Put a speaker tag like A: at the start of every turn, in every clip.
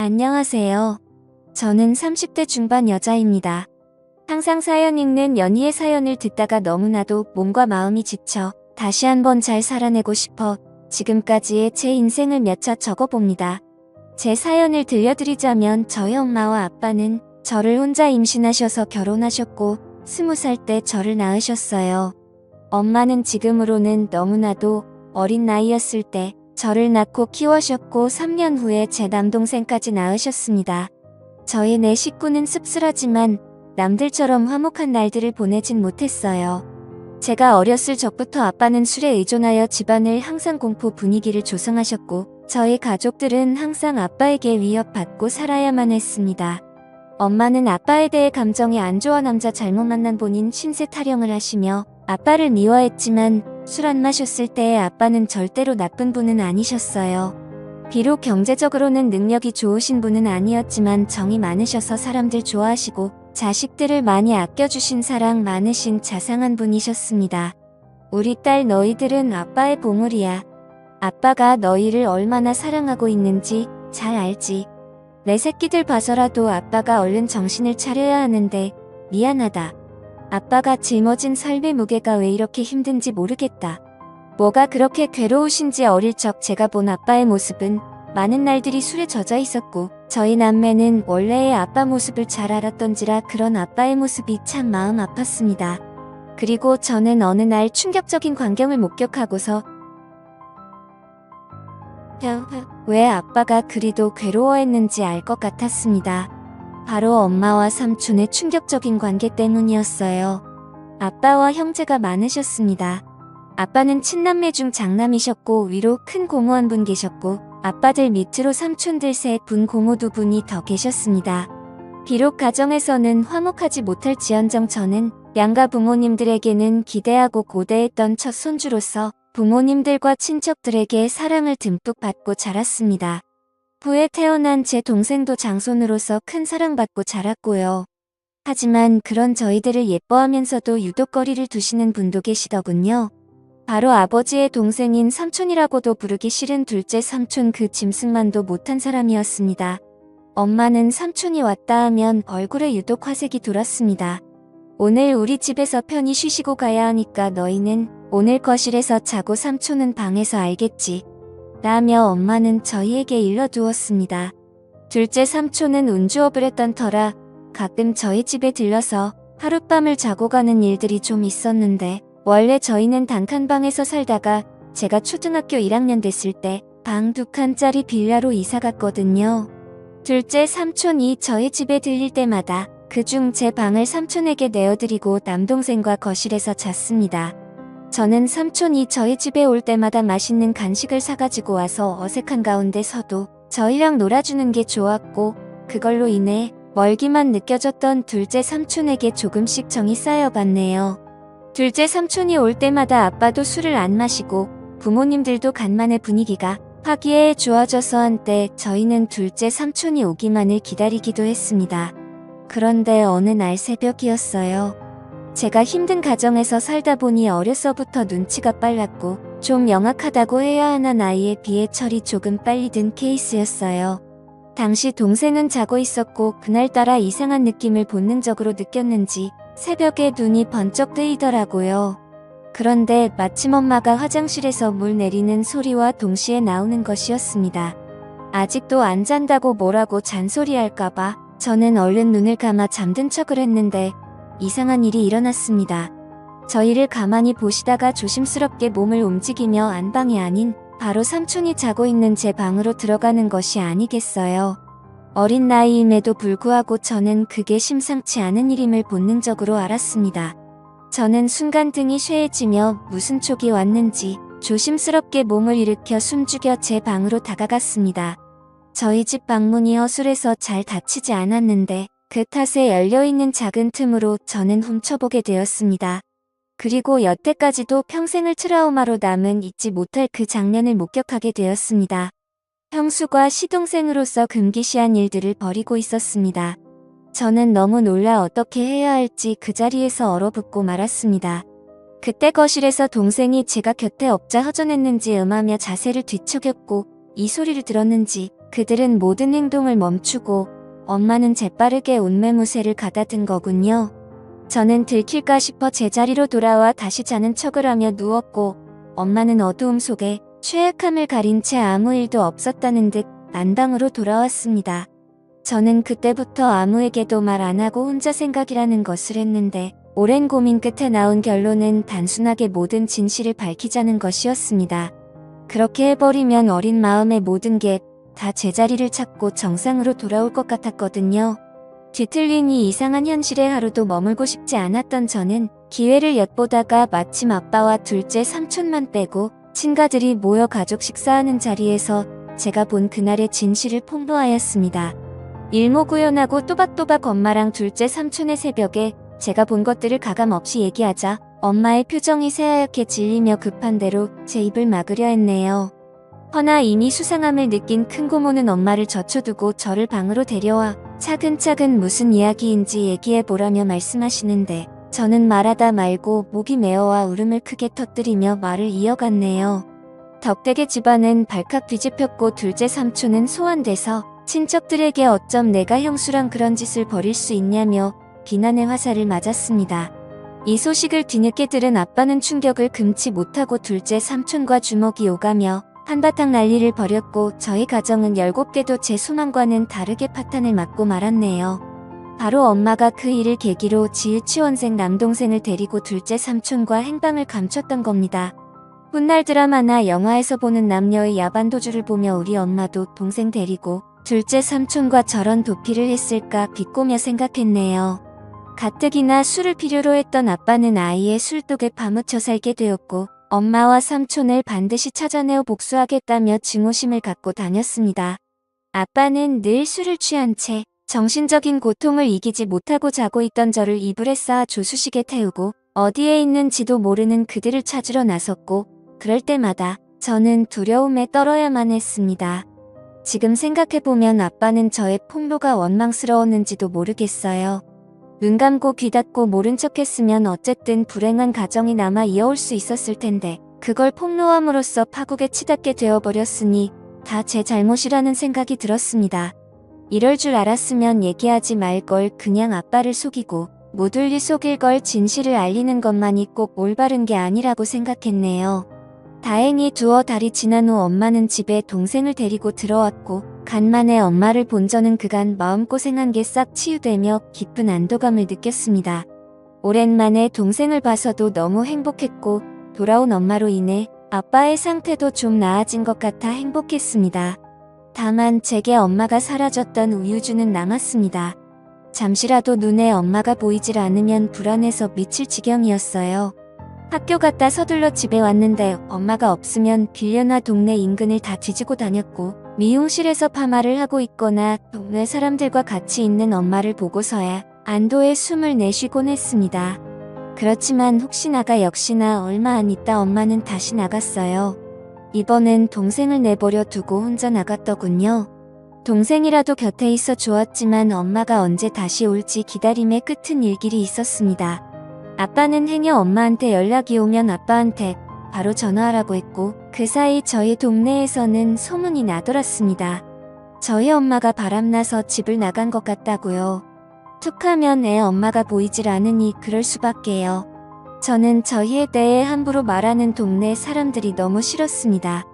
A: 안녕하세요. 저는 30대 중반 여자입니다. 항상 사연 읽는 연희의 사연을 듣다가 너무나도 몸과 마음이 지쳐 다시 한번 잘 살아내고 싶어 지금까지의 제 인생을 몇 차 적어봅니다. 제 사연을 들려드리자면 저희 엄마와 아빠는 저를 혼자 임신하셔서 결혼하셨고 20살 때 저를 낳으셨어요. 엄마는 지금으로는 너무나도 어린 나이였을 때 저를 낳고 키워셨고 3년 후에 제 남동생까지 낳으셨습니다. 저희 네 식구는 씁쓸하지만 남들처럼 화목한 날들을 보내진 못했어요. 제가 어렸을 적부터 아빠는 술에 의존하여 집안을 항상 공포 분위기를 조성하셨고 저희 가족들은 항상 아빠에게 위협받고 살아야만 했습니다. 엄마는 아빠에 대해 감정이 안 좋아 남자 잘못 만난 본인 신세 타령을 하시며 아빠를 미워했지만 술 안 마셨을 때의 아빠는 절대로 나쁜 분은 아니셨어요. 비록 경제적으로는 능력이 좋으신 분은 아니었지만 정이 많으셔서 사람들 좋아하시고 자식들을 많이 아껴주신 사랑 많으신 자상한 분이셨습니다. 우리 딸 너희들은 아빠의 보물이야. 아빠가 너희를 얼마나 사랑하고 있는지 잘 알지. 내 새끼들 봐서라도 아빠가 얼른 정신을 차려야 하는데 미안하다. 아빠가 짊어진 삶의 무게가 왜 이렇게 힘든지 모르겠다. 뭐가 그렇게 괴로우신지 어릴 적 제가 본 아빠의 모습은 많은 날들이 술에 젖어 있었고 저희 남매는 원래의 아빠 모습을 잘 알았던지라 그런 아빠의 모습이 참 마음 아팠습니다. 그리고 저는 어느 날 충격적인 광경을 목격하고서 왜 아빠가 그리도 괴로워했는지 알 것 같았습니다. 바로 엄마와 삼촌의 충격적인 관계 때문이었어요. 아빠와 형제가 많으셨습니다. 아빠는 친남매 중 장남이셨고 위로 큰 고모 한 분 계셨고 아빠들 밑으로 삼촌들 3분 고모 2분이 더 계셨습니다. 비록 가정에서는 화목하지 못할지언정 저는 양가 부모님들에게는 기대하고 고대했던 첫 손주로서 부모님들과 친척들에게 사랑을 듬뿍 받고 자랐습니다. 후에 태어난 제 동생도 장손으로서 큰 사랑받고 자랐고요. 하지만 그런 저희들을 예뻐하면서도 유독거리를 두시는 분도 계시더군요. 바로 아버지의 동생인 삼촌이라고도 부르기 싫은 둘째 삼촌 그 짐승만도 못한 사람이었습니다. 엄마는 삼촌이 왔다 하면 얼굴에 유독 화색이 돌았습니다. 오늘 우리 집에서 편히 쉬시고 가야 하니까 너희는 오늘 거실에서 자고 삼촌은 방에서 알겠지. 라며 엄마는 저희에게 일러두었습니다. 둘째 삼촌은 운주업을 했던 터라 가끔 저희 집에 들러서 하룻밤을 자고 가는 일들이 좀 있었는데 원래 저희는 단칸방에서 살다가 제가 초등학교 1학년 됐을 때 방 2칸짜리 빌라로 이사 갔거든요. 둘째 삼촌이 저희 집에 들릴 때마다 그중 제 방을 삼촌에게 내어드리고 남동생과 거실에서 잤습니다. 저는 삼촌이 저희 집에 올 때마다 맛있는 간식을 사가지고 와서 어색한 가운데 서도 저희랑 놀아주는 게 좋았고 그걸로 인해 멀기만 느껴졌던 둘째 삼촌에게 조금씩 정이 쌓여봤네요. 둘째 삼촌이 올 때마다 아빠도 술을 안 마시고 부모님들도 간만에 분위기가 화기애애 좋아져서 한때 저희는 둘째 삼촌이 오기만을 기다리기도 했습니다. 그런데 어느 날 새벽이었어요. 제가 힘든 가정에서 살다 보니 어려서부터 눈치가 빨랐고 좀 영악하다고 해야 하나 나이에 비해 철이 조금 빨리 든 케이스였어요. 당시 동생은 자고 있었고 그날따라 이상한 느낌을 본능적으로 느꼈는지 새벽에 눈이 번쩍 뜨이더라고요. 그런데 마침 엄마가 화장실에서 물 내리는 소리와 동시에 나오는 것이었습니다. 아직도 안 잔다고 뭐라고 잔소리할까봐 저는 얼른 눈을 감아 잠든 척을 했는데 이상한 일이 일어났습니다. 저희를 가만히 보시다가 조심스럽게 몸을 움직이며 안방이 아닌 바로 삼촌이 자고 있는 제 방으로 들어가는 것이 아니겠어요. 어린 나이임에도 불구하고 저는 그게 심상치 않은 일임을 본능적으로 알았습니다. 저는 순간 등이 쇠해지며 무슨 촉이 왔는지 조심스럽게 몸을 일으켜 숨죽여 제 방으로 다가갔습니다. 저희 집 방문이 허술해서 잘 닫히지 않았는데 그 탓에 열려있는 작은 틈으로 저는 훔쳐보게 되었습니다. 그리고 여태까지도 평생을 트라우마로 남은 잊지 못할 그 장면을 목격하게 되었습니다. 형수가 시동생으로서 금기시한 일들을 벌이고 있었습니다. 저는 너무 놀라 어떻게 해야 할지 그 자리에서 얼어붙고 말았습니다. 그때 거실에서 동생이 제가 곁에 없자 허전했는지 음하며 자세를 뒤척였고 이 소리를 들었는지 그들은 모든 행동을 멈추고 엄마는 재빠르게 옷매무새를 가다든 거군요. 저는 들킬까 싶어 제자리로 돌아와 다시 자는 척을 하며 누웠고 엄마는 어두움 속에 쇠약함을 가린 채 아무 일도 없었다는 듯 안방으로 돌아왔습니다. 저는 그때부터 아무에게도 말 안 하고 혼자 생각이라는 것을 했는데 오랜 고민 끝에 나온 결론은 단순하게 모든 진실을 밝히자는 것이었습니다. 그렇게 해버리면 어린 마음의 모든 게 다 제자리를 찾고 정상으로 돌아올 것 같았거든요. 뒤틀린 이 이상한 현실에 하루도 머물고 싶지 않았던 저는 기회를 엿보다가 마침 아빠와 둘째 삼촌만 빼고 친가들이 모여 가족 식사하는 자리에서 제가 본 그날의 진실을 폭로하였습니다. 일모구연하고 또박또박 엄마랑 둘째 삼촌의 새벽에 제가 본 것들을 가감없이 얘기하자 엄마의 표정이 새하얗게 질리며 급한 대로 제 입을 막으려 했네요. 허나 이미 수상함을 느낀 큰 고모는 엄마를 젖혀두고 저를 방으로 데려와 차근차근 무슨 이야기인지 얘기해보라며 말씀하시는데 저는 말하다 말고 목이 메어와 울음을 크게 터뜨리며 말을 이어갔네요. 덕택의 집안은 발칵 뒤집혔고 둘째 삼촌은 소환돼서 친척들에게 어쩜 내가 형수랑 그런 짓을 벌일 수 있냐며 비난의 화살을 맞았습니다. 이 소식을 뒤늦게 들은 아빠는 충격을 금치 못하고 둘째 삼촌과 주먹이 오가며 한바탕 난리를 벌였고 저희 가정은 17개도 제 소망과는 다르게 파탄을 맞고 말았네요. 바로 엄마가 그 일을 계기로 지유치원생 남동생을 데리고 둘째 삼촌과 행방을 감췄던 겁니다. 훗날 드라마나 영화에서 보는 남녀의 야반도주를 보며 우리 엄마도 동생 데리고 둘째 삼촌과 저런 도피를 했을까 비꼬며 생각했네요. 가뜩이나 술을 필요로 했던 아빠는 아이의 술독에 파묻혀 살게 되었고 엄마와 삼촌을 반드시 찾아내어 복수하겠다며 증오심을 갖고 다녔습니다. 아빠는 늘 술을 취한 채 정신적인 고통을 이기지 못하고 자고 있던 저를 이불에 쌓아 조수식에 태우고 어디에 있는지도 모르는 그들을 찾으러 나섰고 그럴 때마다 저는 두려움에 떨어야만 했습니다. 지금 생각해보면 아빠는 저의 폭로가 원망스러웠는지도 모르겠어요. 눈 감고 귀 닫고 모른 척했으면 어쨌든 불행한 가정이 남아 이어올 수 있었을 텐데 그걸 폭로함으로써 파국에 치닫게 되어버렸으니 다 제 잘못이라는 생각이 들었습니다. 이럴 줄 알았으면 얘기하지 말 걸 그냥 아빠를 속이고 모둘리 속일 걸 진실을 알리는 것만이 꼭 올바른 게 아니라고 생각했네요. 다행히 두어 달이 지난 후 엄마는 집에 동생을 데리고 들어왔고 간만에 엄마를 본 저는 그간 마음고생한 게 싹 치유되며 깊은 안도감을 느꼈습니다. 오랜만에 동생을 봐서도 너무 행복했고 돌아온 엄마로 인해 아빠의 상태도 좀 나아진 것 같아 행복했습니다. 다만 제게 엄마가 사라졌던 우유주는 남았습니다. 잠시라도 눈에 엄마가 보이질 않으면 불안해서 미칠 지경이었어요. 학교 갔다 서둘러 집에 왔는데 엄마가 없으면 빌려나 동네 인근을 다 뒤지고 다녔고 미용실에서 파마를 하고 있거나 동네 사람들과 같이 있는 엄마를 보고서야 안도의 숨을 내쉬곤 했습니다. 그렇지만 혹시나가 역시나 얼마 안 있다 엄마는 다시 나갔어요. 이번엔 동생을 내버려 두고 혼자 나갔더군요. 동생이라도 곁에 있어 좋았지만 엄마가 언제 다시 올지 기다림의 끝은 일길이 있었습니다. 아빠는 행여 엄마한테 연락이 오면 아빠한테 바로 전화하라고 했고 그 사이 저희 동네에서는 소문이 나돌았습니다. 저희 엄마가 바람나서 집을 나간 것 같다고요. 툭하면 애 엄마가 보이질 않으니 그럴 수밖에요. 저는 저희에 대해 함부로 말하는 동네 사람들이 너무 싫었습니다.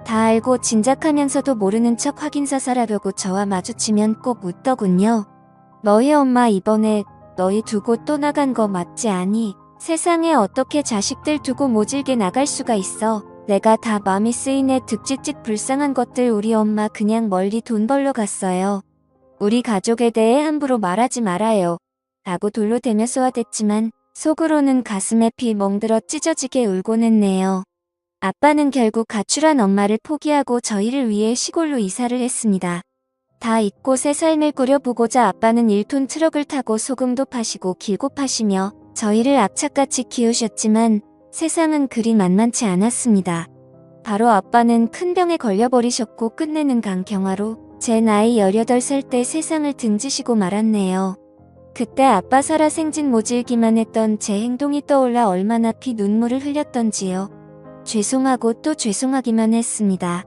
A: 다 알고 짐작하면서도 모르는 척 확인사살하려고 저와 마주치면 꼭 웃더군요. 너희 엄마 이번에 너희 두고 또 나간 거 맞지 않니? 세상에 어떻게 자식들 두고 모질게 나갈 수가 있어. 내가 다 맘이 쓰이네. 득짓짓 불쌍한 것들. 우리 엄마 그냥 멀리 돈 벌러 갔어요. 우리 가족에 대해 함부로 말하지 말아요. 라고 돌로 대며 쏘아댔지만 속으로는 가슴에 피 멍들어 찢어지게 울곤 했네요. 아빠는 결국 가출한 엄마를 포기하고 저희를 위해 시골로 이사를 했습니다. 다 잊고 새 삶을 꾸려보고자 아빠는 1톤 트럭을 타고 소금도 파시고 길고 파시며 저희를 악착같이 키우셨지만 세상은 그리 만만치 않았습니다. 바로 아빠는 큰 병에 걸려버리셨고 끝내는 간경화로 제 나이 18살 때 세상을 등지시고 말았네요. 그때 아빠 살아 생진 모질기만 했던 제 행동이 떠올라 얼마나 피 눈물을 흘렸던지요. 죄송하고 또 죄송하기만 했습니다.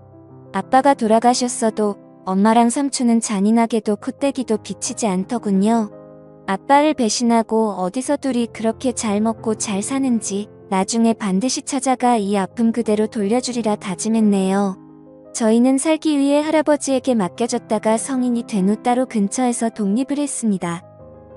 A: 아빠가 돌아가셨어도 엄마랑 삼촌은 잔인하게도 콧대기도 비치지 않더군요. 아빠를 배신하고 어디서 둘이 그렇게 잘 먹고 잘 사는지 나중에 반드시 찾아가 이 아픔 그대로 돌려주리라 다짐했네요. 저희는 살기 위해 할아버지에게 맡겨졌다가 성인이 된 후 따로 근처에서 독립을 했습니다.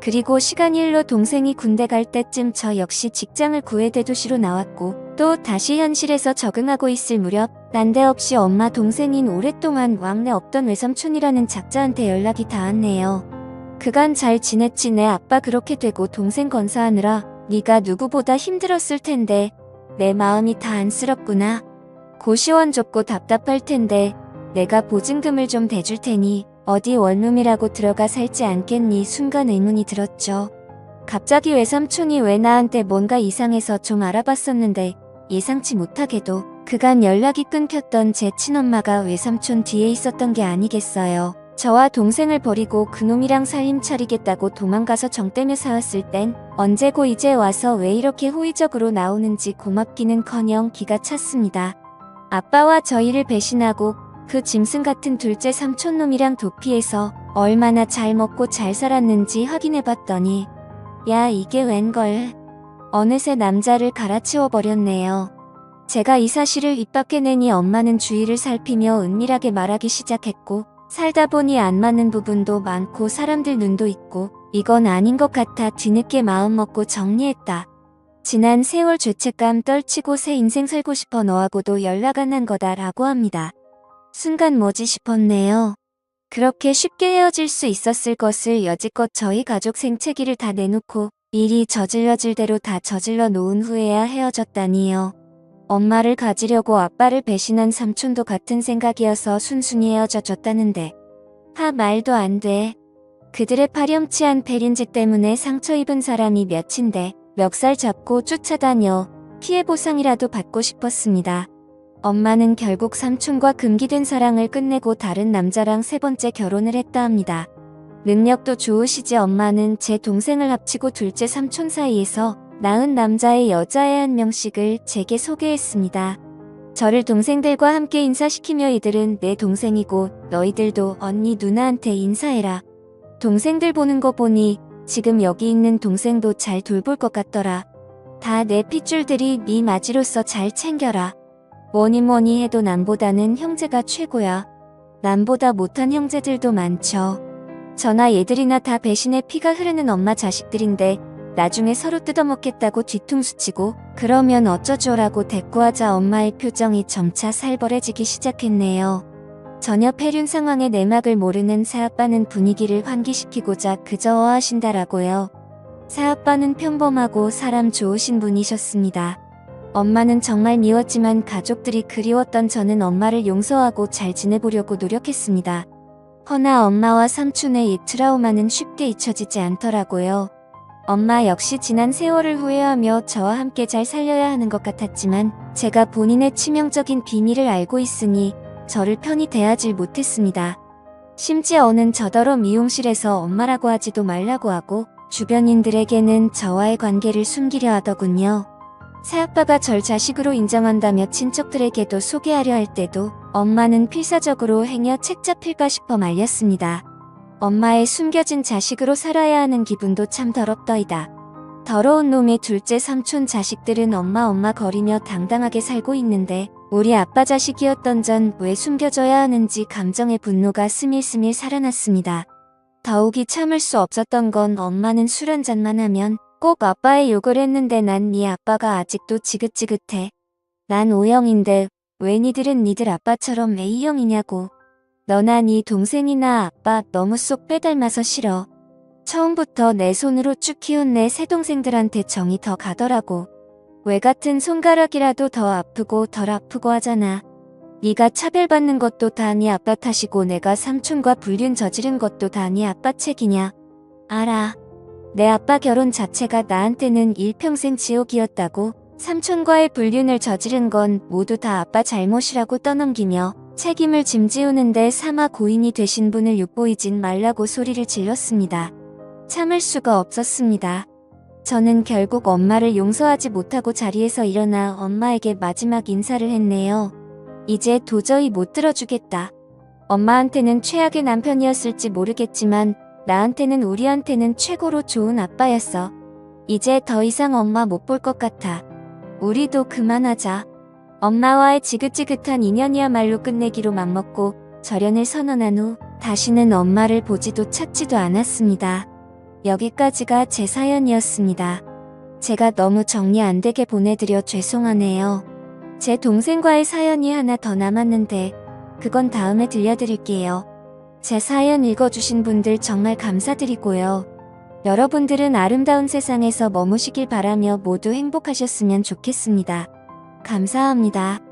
A: 그리고 시간이 흘러 동생이 군대 갈 때쯤 저 역시 직장을 구해 대도시로 나왔고 또 다시 현실에서 적응하고 있을 무렵 난데없이 엄마 동생인 오랫동안 왕래 없던 외삼촌이라는 작자한테 연락이 닿았네요. 그간 잘 지냈지? 내 아빠 그렇게 되고 동생 건사하느라 네가 누구보다 힘들었을 텐데 내 마음이 다 안쓰럽구나. 고시원 좁고 답답할 텐데 내가 보증금을 좀 대줄 테니 어디 원룸이라고 들어가 살지 않겠니? 순간 의문이 들었죠. 갑자기 외삼촌이 왜 나한테 뭔가 이상해서 좀 알아봤었는데 예상치 못하게도 그간 연락이 끊겼던 제 친엄마가 외삼촌 뒤에 있었던 게 아니겠어요. 저와 동생을 버리고 그놈이랑 살림 차리겠다고 도망가서 정떼며 살았을 땐 언제고 이제 와서 왜 이렇게 호의적으로 나오는지 고맙기는커녕 기가 찼습니다. 아빠와 저희를 배신하고 그 짐승 같은 둘째 삼촌놈이랑 도피해서 얼마나 잘 먹고 잘 살았는지 확인해봤더니 야 이게 웬걸. 어느새 남자를 갈아치워버렸네요. 제가 이 사실을 입 밖에 내니 엄마는 주위를 살피며 은밀하게 말하기 시작했고 살다 보니 안 맞는 부분도 많고 사람들 눈도 있고 이건 아닌 것 같아 뒤늦게 마음먹고 정리했다. 지난 세월 죄책감 떨치고 새 인생 살고 싶어 너하고도 연락 안 한 거다 라고 합니다. 순간 뭐지 싶었네요. 그렇게 쉽게 헤어질 수 있었을 것을 여지껏 저희 가족 생채기를 다 내놓고 일이 저질러질 대로 다 저질러 놓은 후에야 헤어졌다니요. 엄마를 가지려고 아빠를 배신한 삼촌도 같은 생각이어서 순순히 헤어져 줬다는데 말도 안 돼. 그들의 파렴치한 배린지 때문에 상처 입은 사람이 몇인데 멱살 잡고 쫓아다녀 피해 보상이라도 받고 싶었습니다. 엄마는 결국 삼촌과 금기된 사랑을 끝내고 다른 남자랑 세 번째 결혼을 했다 합니다. 능력도 좋으시지. 엄마는 제 동생을 합치고 둘째 삼촌 사이에서 낳은 남자의 여자애 한 명씩을 제게 소개했습니다. 저를 동생들과 함께 인사시키며 이들은 내 동생이고 너희들도 언니 누나한테 인사해라. 동생들 보는 거 보니 지금 여기 있는 동생도 잘 돌볼 것 같더라. 다 내 핏줄들이 네 맞이로서 잘 챙겨라. 뭐니 해도 남보다는 형제가 최고야. 남보다 못한 형제들도 많죠. 저나 얘들이나 다 배신의 피가 흐르는 엄마 자식들인데 나중에 서로 뜯어먹겠다고 뒤통수 치고 그러면 어쩌죠라고 대꾸하자 엄마의 표정이 점차 살벌해지기 시작했네요. 전혀 폐륜 상황의 내막을 모르는 새아빠는 분위기를 환기시키고자 그저 어하신다라고요. 새아빠는 평범하고 사람 좋으신 분이셨습니다. 엄마는 정말 미웠지만 가족들이 그리웠던 저는 엄마를 용서하고 잘 지내보려고 노력했습니다. 허나 엄마와 삼촌의 이 트라우마는 쉽게 잊혀지지 않더라고요. 엄마 역시 지난 세월을 후회하며 저와 함께 잘 살려야 하는 것 같았지만 제가 본인의 치명적인 비밀을 알고 있으니 저를 편히 대하질 못했습니다. 심지어는 저더러 미용실에서 엄마라고 하지도 말라고 하고 주변인들에게는 저와의 관계를 숨기려 하더군요. 새아빠가 절 자식으로 인정한다며 친척들에게도 소개하려 할 때도 엄마는 필사적으로 행여 책 잡힐까 싶어 말렸습니다. 엄마의 숨겨진 자식으로 살아야 하는 기분도 참 더럽더이다. 더러운 놈의 둘째 삼촌 자식들은 엄마 거리며 당당하게 살고 있는데 우리 아빠 자식이었던 전 왜 숨겨져야 하는지 감정의 분노가 스밀스밀 살아났습니다. 더욱이 참을 수 없었던 건 엄마는 술 한잔만 하면 꼭 아빠의 욕을 했는데 난 네 아빠가 아직도 지긋지긋해. 난 O형인데 왜 니들은 니들 아빠처럼 A형이냐고. 너나 네 동생이나 아빠 너무 쏙 빼닮아서 싫어. 처음부터 내 손으로 쭉 키운 내 새 동생들한테 정이 더 가더라고. 왜 같은 손가락이라도 더 아프고 덜 아프고 하잖아. 네가 차별받는 것도 다 네 아빠 탓이고 내가 삼촌과 불륜 저지른 것도 다 네 아빠 책이냐. 알아. 내 아빠 결혼 자체가 나한테는 일평생 지옥이었다고. 삼촌과의 불륜을 저지른 건 모두 다 아빠 잘못이라고 떠넘기며 책임을 짐지우는데 사마 고인이 되신 분을 욕보이진 말라고 소리를 질렀습니다. 참을 수가 없었습니다. 저는 결국 엄마를 용서하지 못하고 자리에서 일어나 엄마에게 마지막 인사를 했네요. 이제 도저히 못 들어주겠다. 엄마한테는 최악의 남편이었을지 모르겠지만 나한테는 우리한테는 최고로 좋은 아빠였어. 이제 더 이상 엄마 못 볼 것 같아. 우리도 그만하자. 엄마와의 지긋지긋한 인연이야말로 끝내기로 맘먹고 절연을 선언한 후 다시는 엄마를 보지도 찾지도 않았습니다. 여기까지가 제 사연이었습니다. 제가 너무 정리 안 되게 보내드려 죄송하네요. 제 동생과의 사연이 하나 더 남았는데 그건 다음에 들려드릴게요. 제 사연 읽어주신 분들 정말 감사드리고요. 여러분들은 아름다운 세상에서 머무시길 바라며 모두 행복하셨으면 좋겠습니다. 감사합니다.